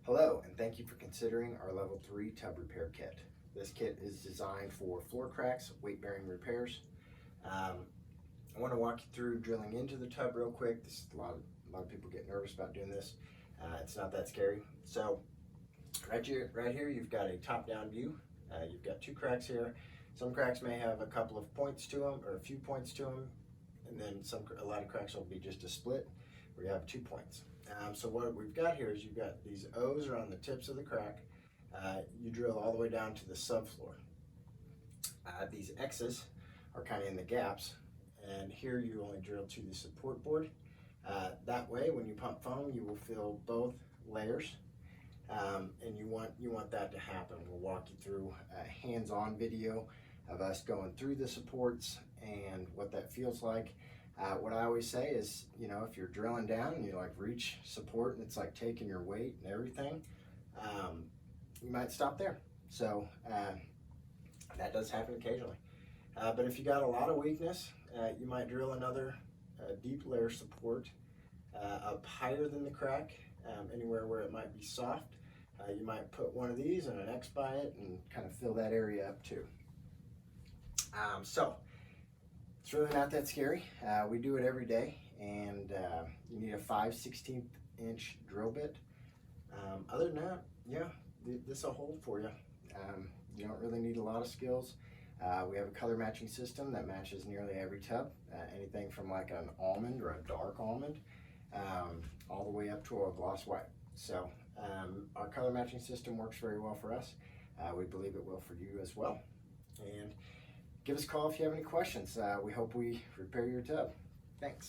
Hello, and thank you for considering our Level 3 tub repair kit. This kit is designed for floor cracks, weight-bearing repairs. I want to walk you through drilling into the tub real quick. A lot of people get nervous about doing this. It's not that scary. So right here, you've got a top-down view. You've got two cracks here. Some cracks may have a couple of points to them, or a few points to them, and then a lot of cracks will be just a split where you have 2 points. So what we've got here is you've got these O's are on the tips of the crack. You drill all the way down to the subfloor. These X's are kind of in the gaps, and here you only drill to the support board. That way, when you pump foam, you will fill both layers, and you want that to happen. We'll walk you through a hands-on video of us going through the supports and what that feels like. What I always say is, if you're drilling down and you reach support and it's like taking your weight and everything, you might stop there. So that does happen occasionally. But if you got a lot of weakness, you might drill another deep layer support up higher than the crack, anywhere where it might be soft. You might put one of these and an X by it and kind of fill that area up too. So it's really not that scary. We do it every day, and you need a 5/16 inch drill bit. Other than that, yeah, this will hold for you. You don't really need a lot of skills. We have a color matching system that matches nearly every tub, anything from like an almond or a dark almond, all the way up to a gloss white. So our color matching system works very well for us. We believe it will for you as well. And give us a call if you have any questions. We hope we repair your tub. Thanks.